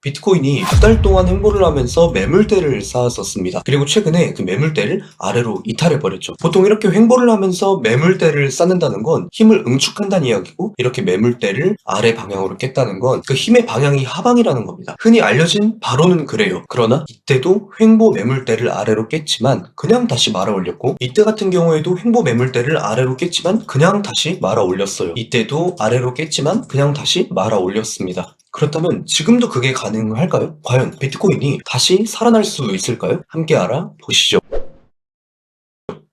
비트코인이 2달 동안 횡보를 하면서 매물대를 쌓았었습니다. 그리고 최근에 그 매물대를 아래로 이탈해버렸죠. 보통 이렇게 횡보를 하면서 매물대를 쌓는다는 건 힘을 응축한다는 이야기고, 이렇게 매물대를 아래 방향으로 깼다는 건 그 힘의 방향이 하방이라는 겁니다. 흔히 알려진 바로는 그래요. 그러나 이때도 횡보 매물대를 아래로 깼지만 그냥 다시 말아 올렸고, 이때 같은 경우에도 횡보 매물대를 아래로 깼지만 그냥 다시 말아 올렸어요. 이때도 아래로 깼지만 그냥 다시 말아 올렸습니다. 그렇다면 지금도 그게 가능할까요? 과연 비트코인이 다시 살아날 수 있을까요? 함께 알아보시죠.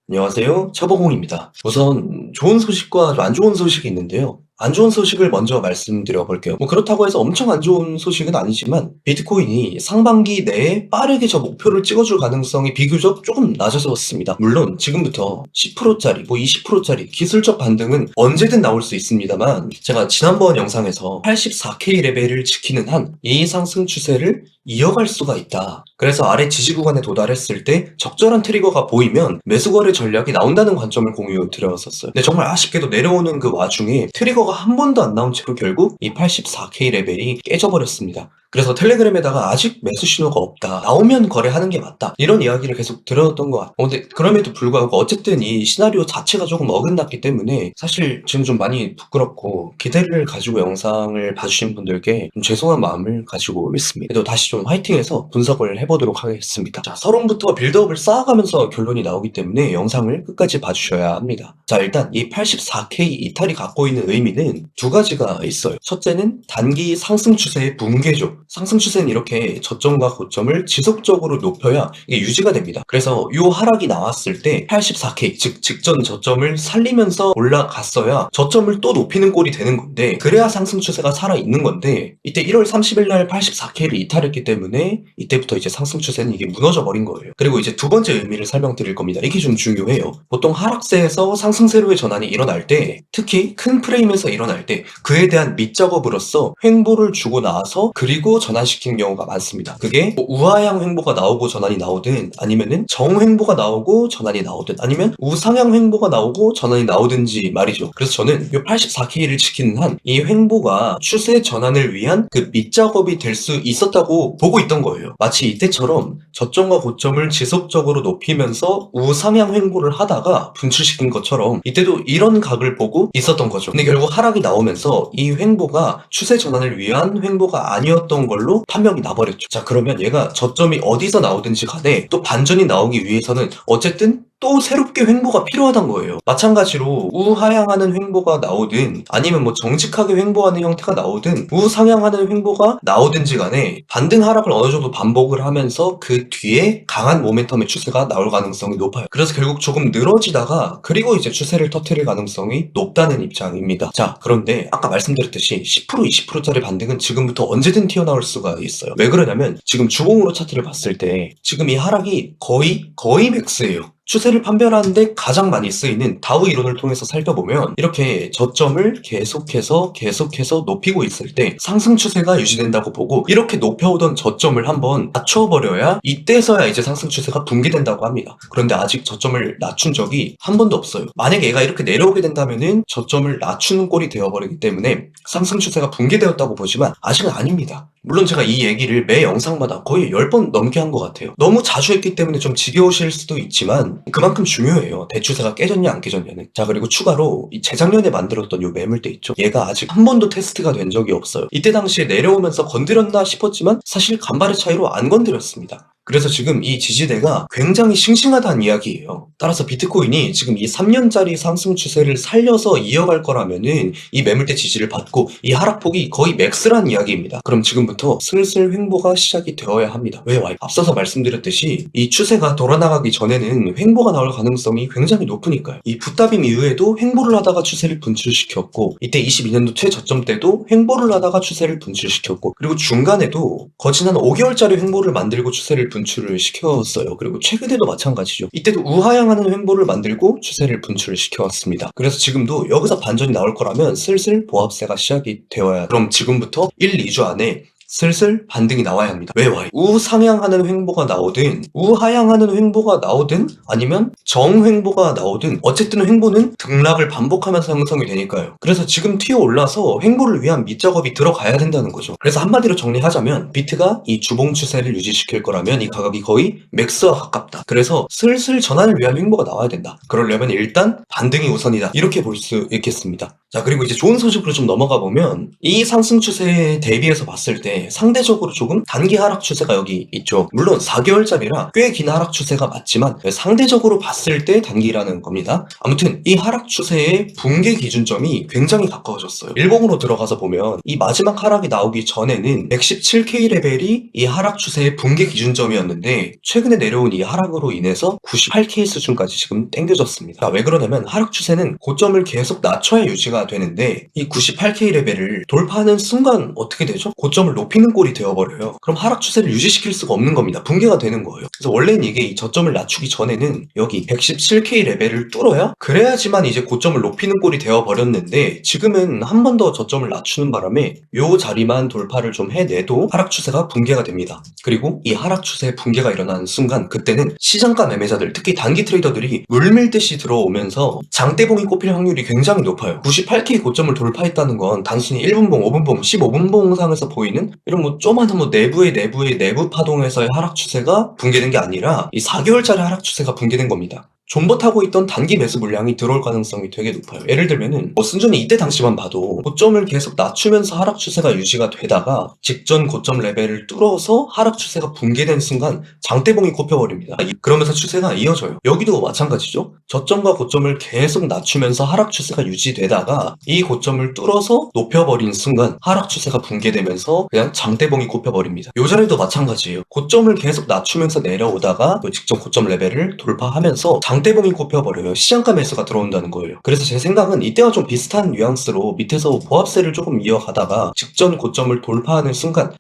안녕하세요. 차보공입니다. 우선 좋은 소식과 안 좋은 소식이 있는데요. 안 좋은 소식을 먼저 말씀드려 볼게요. 그렇다고 해서 엄청 안 좋은 소식은 아니지만, 비트코인이 상반기 내에 빠르게 저 목표를 찍어줄 가능성이 비교적 조금 낮아졌습니다. 물론 지금부터 10%짜리, 20%짜리 기술적 반등은 언제든 나올 수 있습니다만, 제가 지난번 영상에서 84K 레벨을 지키는 한 이 상승 추세를 이어갈 수가 있다. 그래서 아래 지지 구간에 도달했을 때 적절한 트리거가 보이면 매수 거래 전략이 나온다는 관점을 공유 드렸었어요. 근데 정말 아쉽게도 내려오는 그 와중에 트리거가 한 번도 안 나온 채로 결국 이 84K 레벨이 깨져버렸습니다. 그래서 텔레그램에다가 아직 매수 신호가 없다, 나오면 거래하는 게 맞다, 이런 이야기를 계속 들었던 것 같아요. 근데 그럼에도 불구하고 어쨌든 이 시나리오 자체가 조금 어긋났기 때문에 사실 지금 좀 많이 부끄럽고, 기대를 가지고 영상을 봐주신 분들께 좀 죄송한 마음을 가지고 있습니다. 그래도 다시 좀 화이팅해서 분석을 해보도록 하겠습니다. 자, 서론부터 빌드업을 쌓아가면서 결론이 나오기 때문에 영상을 끝까지 봐주셔야 합니다. 자, 일단 이 84K 이탈이 갖고 있는 의미는 두 가지가 있어요. 첫째는 단기 상승 추세의 붕괴죠. 상승 추세는 이렇게 저점과 고점을 지속적으로 높여야 이게 유지가 됩니다. 그래서 이 하락이 나왔을 때 84K, 즉 직전 저점을 살리면서 올라갔어야 저점을 또 높이는 꼴이 되는 건데, 그래야 상승 추세가 살아있는 건데, 이때 1월 30일 날 84K를 이탈했기 때문에 이때부터 이제 상승 추세는 이게 무너져 버린 거예요. 그리고 이제 두 번째 의미를 설명드릴 겁니다. 이게 좀 중요해요. 보통 하락세에서 상승세로의 전환이 일어날 때, 특히 큰 프레임에서 일어날 때 그에 대한 밑작업으로서 횡보를 주고 나서 그리고 전환시키는 경우가 많습니다. 그게 우하향 횡보가 나오고 전환이 나오든, 아니면은 정횡보가 나오고 전환이 나오든, 아니면 우상향 횡보가 나오고 전환이 나오든지 말이죠. 그래서 저는 이 84K를 지키는 한 이 횡보가 추세 전환을 위한 그 밑작업이 될 수 있었다고 보고 있던 거예요. 마치 이때처럼 저점과 고점을 지속적으로 높이면서 우상향 횡보를 하다가 분출시킨 것처럼 이때도 이런 각을 보고 있었던 거죠. 근데 결국 하락이 나오면서 이 횡보가 추세 전환을 위한 횡보가 아니었던 걸로 판명이 나버렸죠. 자, 그러면 얘가 저점이 어디서 나오든지 간에 또 반전이 나오기 위해서는 어쨌든 또 새롭게 횡보가 필요하단 거예요. 마찬가지로 우하향하는 횡보가 나오든, 아니면 뭐 정직하게 횡보하는 형태가 나오든, 우상향하는 횡보가 나오든지 간에 반등 하락을 어느 정도 반복을 하면서 그 뒤에 강한 모멘텀의 추세가 나올 가능성이 높아요. 그래서 결국 조금 늘어지다가 그리고 이제 추세를 터뜨릴 가능성이 높다는 입장입니다. 자, 그런데 아까 말씀드렸듯이 10% 20%짜리 반등은 지금부터 언제든 튀어나올 수가 있어요. 왜 그러냐면 지금 주봉으로 차트를 봤을 때 지금 이 하락이 거의 맥스예요. 추세를 판별하는데 가장 많이 쓰이는 다우 이론을 통해서 살펴보면, 이렇게 저점을 계속해서 높이고 있을 때 상승 추세가 유지된다고 보고, 이렇게 높여오던 저점을 한번 낮춰버려야 이때서야 이제 상승 추세가 붕괴된다고 합니다. 그런데 아직 저점을 낮춘 적이 한 번도 없어요. 만약에 얘가 이렇게 내려오게 된다면은 저점을 낮추는 꼴이 되어버리기 때문에 상승 추세가 붕괴되었다고 보지만 아직은 아닙니다. 물론 제가 이 얘기를 매 영상마다 거의 10번 넘게 한 것 같아요. 너무 자주 했기 때문에 좀 지겨우실 수도 있지만 그만큼 중요해요. 대추세가 깨졌냐 안 깨졌냐는. 자, 그리고 추가로 이 재작년에 만들었던 요 매물대 있죠. 얘가 아직 한 번도 테스트가 된 적이 없어요. 이때 당시에 내려오면서 건드렸나 싶었지만 사실 간발의 차이로 안 건드렸습니다. 그래서 지금 이 지지대가 굉장히 싱싱하다는 이야기예요. 따라서 비트코인이 지금 이 3년짜리 상승 추세를 살려서 이어갈 거라면은 이 매물대 지지를 받고 이 하락폭이 거의 맥스란 이야기입니다. 그럼 지금부터 슬슬 횡보가 시작이 되어야 합니다. 왜? 앞서서 말씀드렸듯이 이 추세가 돌아나가기 전에는 횡보가 나올 가능성이 굉장히 높으니까요. 이 붓다빔 이후에도 횡보를 하다가 추세를 분출시켰고, 이때 22년도 최저점 때도 횡보를 하다가 추세를 분출시켰고, 그리고 중간에도 거진 한 5개월짜리 횡보를 만들고 추세를 분출을 시켰어요. 그리고 최근에도 마찬가지죠. 이때도 우하향하는 횡보를 만들고 추세를 분출을 시켜왔습니다. 그래서 지금도 여기서 반전이 나올 거라면 슬슬 보합세가 시작이 되어야, 그럼 지금부터 1, 2주 안에 슬슬 반등이 나와야 합니다. 왜 와요? 우상향하는 횡보가 나오든 우하향하는 횡보가 나오든 아니면 정횡보가 나오든 어쨌든 횡보는 등락을 반복하면서 형성이 되니까요. 그래서 지금 튀어 올라서 횡보를 위한 밑작업이 들어가야 된다는 거죠. 그래서 한마디로 정리하자면 비트가 이 주봉 추세를 유지시킬 거라면 이 가격이 거의 맥스와 가깝다. 그래서 슬슬 전환을 위한 횡보가 나와야 된다. 그러려면 일단 반등이 우선이다. 이렇게 볼 수 있겠습니다. 자, 그리고 이제 좋은 소식으로 좀 넘어가 보면 이 상승 추세에 대비해서 봤을 때 상대적으로 조금 단기 하락 추세가 여기 있죠. 물론 4개월짜리라 꽤 긴 하락 추세가 맞지만 상대적으로 봤을 때 단기라는 겁니다. 아무튼 이 하락 추세의 붕괴 기준점이 굉장히 가까워졌어요. 일봉으로 들어가서 보면 이 마지막 하락이 나오기 전에는 117K 레벨이 이 하락 추세의 붕괴 기준점이었는데 최근에 내려온 이 하락으로 인해서 98K 수준까지 지금 당겨졌습니다. 왜 그러냐면 하락 추세는 고점을 계속 낮춰야 유지가 되는데 이 98K 레벨을 돌파하는 순간 어떻게 되죠? 고점을 높이는 꼴이 되어버려요. 그럼 하락 추세를 유지시킬 수가 없는 겁니다. 붕괴가 되는 거예요. 그래서 원래는 이게 이 저점을 낮추기 전에는 여기 117K 레벨을 뚫어야 그래야지만 이제 고점을 높이는 꼴이 되어버렸는데 지금은 한 번 더 저점을 낮추는 바람에 요 자리만 돌파를 좀 해내도 하락 추세가 붕괴가 됩니다. 그리고 이 하락 추세의 붕괴가 일어나는 순간 그때는 시장가 매매자들 특히 단기 트레이더들이 물밀듯이 들어오면서 장대봉이 꼽힐 확률이 굉장히 높아요. 98K 고점을 돌파했다는 건 단순히 1분봉, 5분봉, 15분봉 상에서 보이는 이런 뭐 조그마한 뭐 내부의 내부 파동에서의 하락 추세가 붕괴된 게 아니라 이 4개월짜리 하락 추세가 붕괴된 겁니다. 존버 타고 있던 단기 매수 물량이 들어올 가능성이 되게 높아요. 예를 들면은 뭐 순전히 이때 당시만 봐도 고점을 계속 낮추면서 하락 추세가 유지가 되다가 직전 고점 레벨을 뚫어서 하락 추세가 붕괴된 순간 장대봉이 꼽혀버립니다. 그러면서 추세가 이어져요. 여기도 마찬가지죠. 저점과 고점을 계속 낮추면서 하락 추세가 유지되다가 이 고점을 뚫어서 높여버린 순간 하락 추세가 붕괴되면서 그냥 장대봉이 꼽혀버립니다. 요 자리도 마찬가지예요. 고점을 계속 낮추면서 내려오다가 또 직전 고점 레벨을 돌파하면서 장대봉이 꼽혀버려요. 시장가 매수가 들어온다는 거예요. 그래서 제 생각은 이때와 좀 비슷한 뉘앙스로 밑에서 보합세를 조금 이어가다가 직전 고점을 돌파하는 순간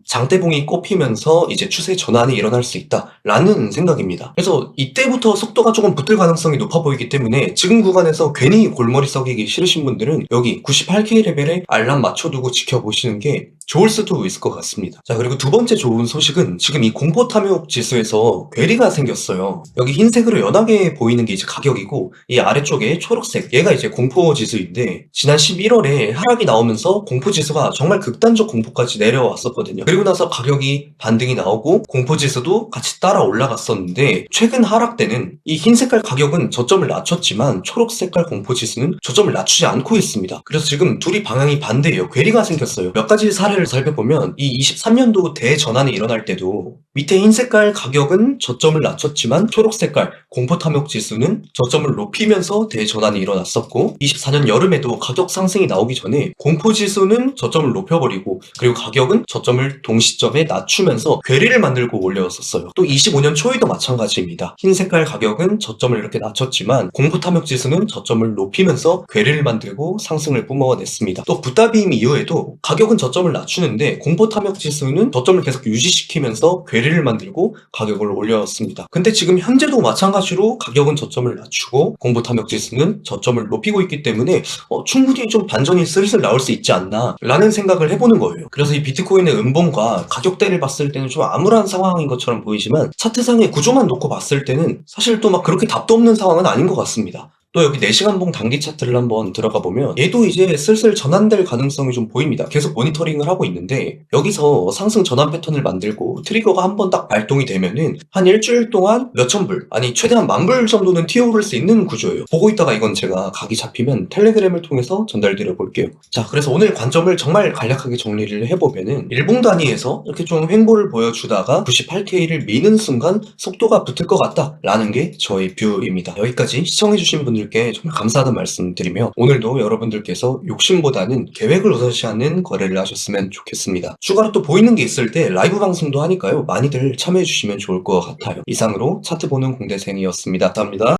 장대봉이 꼽히면서 이제 추세 전환이 일어날 수 있다라는 생각입니다. 그래서 이때부터 속도가 조금 붙을 가능성이 높아 보이기 때문에 지금 구간에서 괜히 골머리 썩이기 싫으신 분들은 여기 98K 레벨에 알람 맞춰두고 지켜보시는 게 좋을 수도 있을 것 같습니다. 자, 그리고 두 번째 좋은 소식은 지금 이 공포 탐욕 지수에서 괴리가 생겼어요. 여기 흰색으로 연하게 보이는 게 이제 가격이고 이 아래쪽에 초록색 얘가 이제 공포 지수인데 지난 11월에 하락이 나오면서 공포 지수가 정말 극단적 공포까지 내려왔었거든요. 그리고 나서 가격이 반등이 나오고 공포 지수도 같이 따라 올라갔었는데 최근 하락 때는 이 흰 색깔 가격은 저점을 낮췄지만 초록 색깔 공포 지수는 저점을 낮추지 않고 있습니다. 그래서 지금 둘이 방향이 반대예요. 괴리가 생겼어요. 몇 가지 사례를 살펴보면 이 23년도 대전환이 일어날 때도 밑에 흰 색깔 가격은 저점을 낮췄지만 초록 색깔 공포 탐욕 지수는 저점을 높이면서 대전환이 일어났었고 24년 여름에도 가격 상승이 나오기 전에 공포 지수는 저점을 높여버리고 그리고 가격은 저점을 동시점에 낮추면서 괴리를 만들고 올려왔었어요. 또 25년 초에도 마찬가지입니다. 흰 색깔 가격은 저점을 이렇게 낮췄지만 공포 탐욕 지수는 저점을 높이면서 괴리를 만들고 상승을 뿜어냈습니다. 또 붓다빔 이후에도 가격은 저점을 낮추는데 공포 탐욕 지수는 저점을 계속 유지시키면서 괴리를 만들고 가격을 올려왔습니다. 근데 지금 현재도 마찬가지로 가격은 저점을 낮추고 공포 탐욕 지수는 저점을 높이고 있기 때문에 충분히 좀 반전이 슬슬 나올 수 있지 않나 라는 생각을 해보는 거예요. 그래서 이 비트코인의 음봉과 가격대를 봤을 때는 좀 암울한 상황인 것처럼 보이지만 차트상의 구조만 놓고 봤을 때는 사실 또 막 그렇게 답도 없는 상황은 아닌 것 같습니다. 또 여기 4시간봉 단기 차트를 한번 들어가 보면 얘도 이제 슬슬 전환될 가능성이 좀 보입니다. 계속 모니터링을 하고 있는데 여기서 상승 전환 패턴을 만들고 트리거가 한번 딱 발동이 되면은 한 일주일 동안 몇천 불 아니 최대한 10,000불 정도는 튀어오를 수 있는 구조예요. 보고 있다가 이건 제가 각이 잡히면 텔레그램을 통해서 전달드려 볼게요. 자, 그래서 오늘 관점을 정말 간략하게 정리를 해보면은 일봉 단위에서 이렇게 좀 횡보를 보여주다가 98K를 미는 순간 속도가 붙을 것 같다라는 게 저의 뷰입니다. 여기까지 시청해주신 분들 정말 감사하다는 말씀 드리며 오늘도 여러분들께서 욕심보다는 계획을 우선시하는 거래를 하셨으면 좋겠습니다. 추가로 또 보이는 게 있을 때 라이브 방송도 하니까요. 많이들 참여해주시면 좋을 것 같아요. 이상으로 차트 보는 공대생이었습니다. 감사합니다.